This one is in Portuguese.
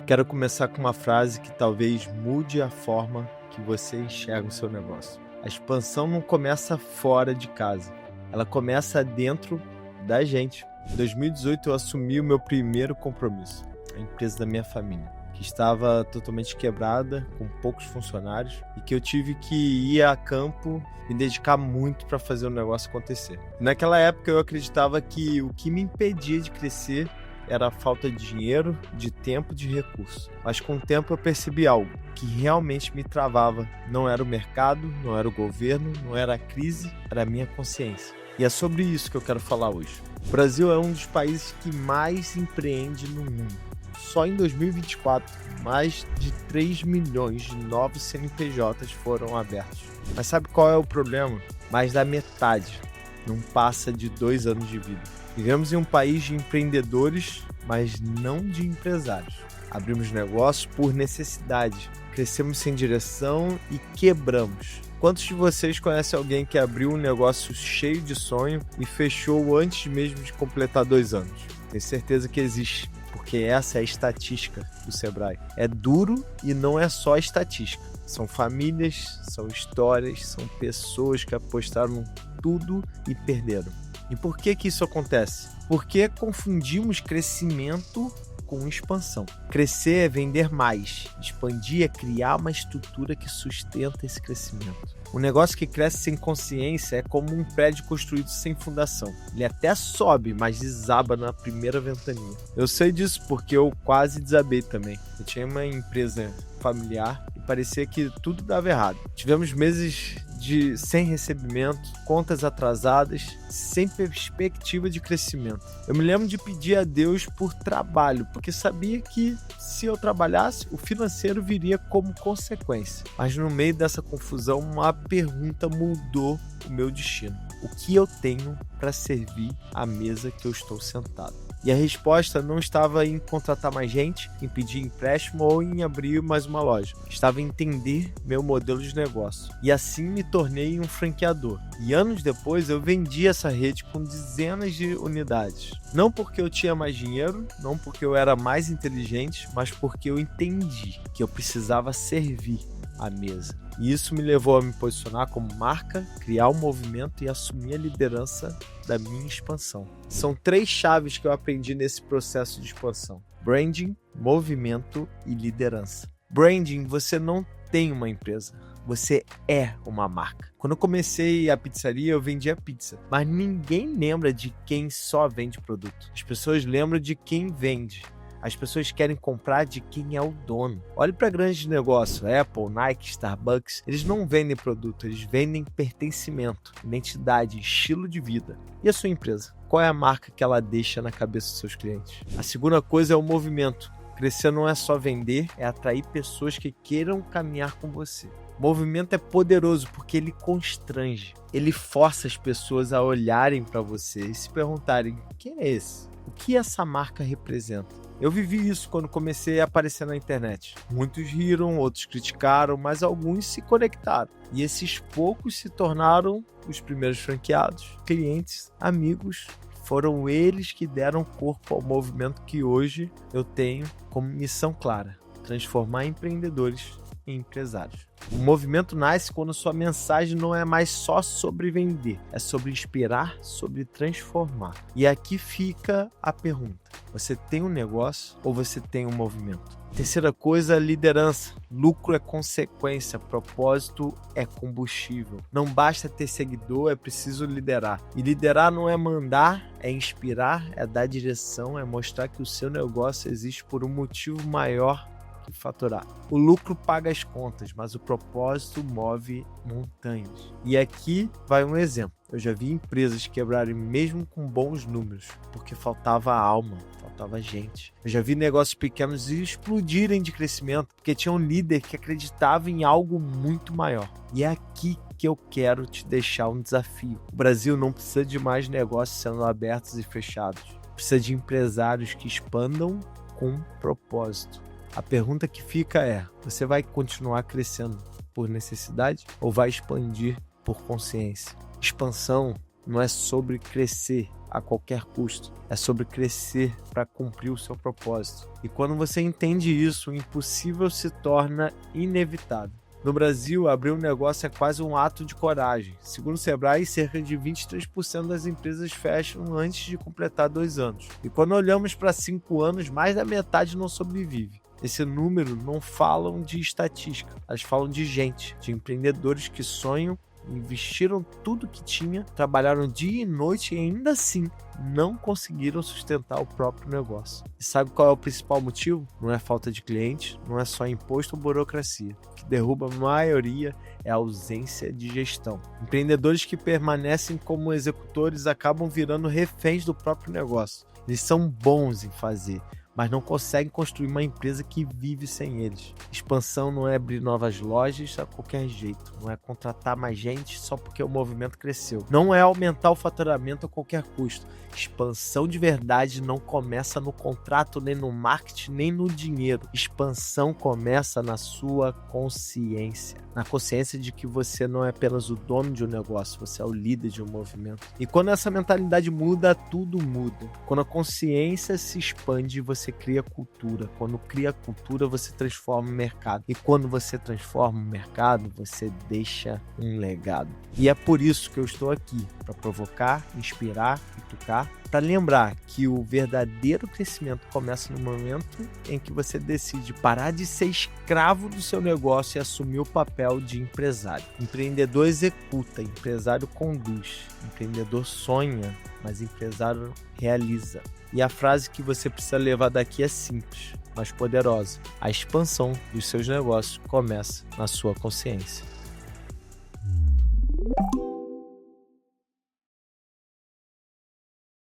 Quero começar com uma frase que talvez mude a forma que você enxerga o seu negócio. A expansão não começa fora de casa, ela começa dentro da gente. Em 2018 eu assumi o meu primeiro compromisso, a empresa da minha família, que estava totalmente quebrada, com poucos funcionários, e que eu tive que ir a campo, me dedicar muito para fazer o negócio acontecer. Naquela época eu acreditava que o que me impedia de crescer era a falta de dinheiro, de tempo, de recurso. Mas com o tempo eu percebi algo que realmente me travava. Não era o mercado, não era o governo, não era a crise, era a minha consciência. E é sobre isso que eu quero falar hoje. O Brasil é um dos países que mais empreende no mundo. Só em 2024, mais de 3 milhões de novos CNPJs foram abertos. Mas sabe qual é o problema? Mais da metade não passa de 2 anos de vida. Vivemos em um país de empreendedores, mas não de empresários. Abrimos negócios por necessidade, crescemos sem direção e quebramos. Quantos de vocês conhecem alguém que abriu um negócio cheio de sonho e fechou antes mesmo de completar 2 anos? Tenho certeza que existe, porque essa é a estatística do Sebrae. É duro e não é só estatística. São famílias, são histórias, são pessoas que apostaram tudo e perderam. E por que isso acontece? Porque confundimos crescimento com expansão. Crescer é vender mais, expandir é criar uma estrutura que sustenta esse crescimento. Um negócio que cresce sem consciência é como um prédio construído sem fundação. Ele até sobe, mas desaba na primeira ventania. Eu sei disso porque eu quase desabei também. Eu tinha uma empresa familiar e parecia que tudo dava errado. Tivemos meses sem recebimento, contas atrasadas, sem perspectiva de crescimento. Eu me lembro de pedir a Deus por trabalho, porque sabia que se eu trabalhasse, o financeiro viria como consequência. Mas no meio dessa confusão, uma pergunta mudou o meu destino. O que eu tenho para servir à mesa que eu estou sentado? E a resposta não estava em contratar mais gente, em pedir empréstimo ou em abrir mais uma loja. Estava em entender meu modelo de negócio. E assim me tornei um franqueador. E anos depois eu vendi essa rede com dezenas de unidades. Não porque eu tinha mais dinheiro, não porque eu era mais inteligente, mas porque eu entendi que eu precisava servir à mesa. E isso me levou a me posicionar como marca, criar um movimento e assumir a liderança da minha expansão. São 3 chaves que eu aprendi nesse processo de expansão: branding, movimento e liderança. Branding, você não tem uma empresa, você é uma marca. Quando eu comecei a pizzaria, eu vendia pizza, mas ninguém lembra de quem só vende produto. As pessoas lembram de quem vende. As pessoas querem comprar de quem é o dono. Olhe para grandes negócios, Apple, Nike, Starbucks. Eles não vendem produto, eles vendem pertencimento, identidade, estilo de vida. E a sua empresa? Qual é a marca que ela deixa na cabeça dos seus clientes? A segunda coisa é o movimento. Crescer não é só vender, é atrair pessoas que queiram caminhar com você. O movimento é poderoso porque ele constrange. Ele força as pessoas a olharem para você e se perguntarem: quem é esse? O que essa marca representa? Eu vivi isso quando comecei a aparecer na internet. Muitos riram, outros criticaram, mas alguns se conectaram. E esses poucos se tornaram os primeiros franqueados, clientes, amigos. Foram eles que deram corpo ao movimento que hoje eu tenho como missão clara: transformar empreendedores em empresários. O movimento nasce quando sua mensagem não é mais só sobre vender, é sobre inspirar, sobre transformar. E aqui fica a pergunta: você tem um negócio ou você tem um movimento? Terceira coisa, liderança. Lucro é consequência, propósito é combustível. Não basta ter seguidor, é preciso liderar. E liderar não é mandar, é inspirar, é dar direção, é mostrar que o seu negócio existe por um motivo maior que faturar. O lucro paga as contas, mas o propósito move montanhas. E aqui vai um exemplo. Eu já vi empresas quebrarem mesmo com bons números, porque faltava alma, faltava gente. Eu já vi negócios pequenos explodirem de crescimento, porque tinha um líder que acreditava em algo muito maior. E é aqui que eu quero te deixar um desafio. O Brasil não precisa de mais negócios sendo abertos e fechados. Precisa de empresários que expandam com propósito. A pergunta que fica é: você vai continuar crescendo por necessidade ou vai expandir por consciência? Expansão não é sobre crescer, a qualquer custo. É sobre crescer para cumprir o seu propósito. E quando você entende isso, o impossível se torna inevitável. No Brasil, abrir um negócio é quase um ato de coragem. Segundo o Sebrae, cerca de 23% das empresas fecham antes de completar 2 anos. E quando olhamos para 5 anos, mais da metade não sobrevive. Esse número não falam de estatística, elas falam de gente, de empreendedores que sonham, investiram tudo que tinha, trabalharam dia e noite e ainda assim não conseguiram sustentar o próprio negócio. E sabe qual é o principal motivo? Não é falta de clientes, não é só imposto ou burocracia. O que derruba a maioria é a ausência de gestão. Empreendedores que permanecem como executores acabam virando reféns do próprio negócio. Eles são bons em fazer, mas não conseguem construir uma empresa que vive sem eles. Expansão não é abrir novas lojas a qualquer jeito, não é contratar mais gente só porque o movimento cresceu, não é aumentar o faturamento a qualquer custo. Expansão de verdade não começa no contrato, nem no marketing, nem no dinheiro. Expansão começa na sua consciência, na consciência de que você não é apenas o dono de um negócio, você é o líder de um movimento. E quando essa mentalidade muda, tudo muda. Quando a consciência se expande, você cria cultura. Quando cria cultura, você transforma o mercado. E quando você transforma o mercado, você deixa um legado. E é por isso que eu estou aqui, para provocar, inspirar e tocar, para lembrar que o verdadeiro crescimento começa no momento em que você decide parar de ser escravo do seu negócio e assumir o papel de empresário. Empreendedor executa, empresário conduz. Empreendedor sonha, mas empresário realiza. E a frase que você precisa levar daqui é simples, mas poderosa. A expansão dos seus negócios começa na sua consciência.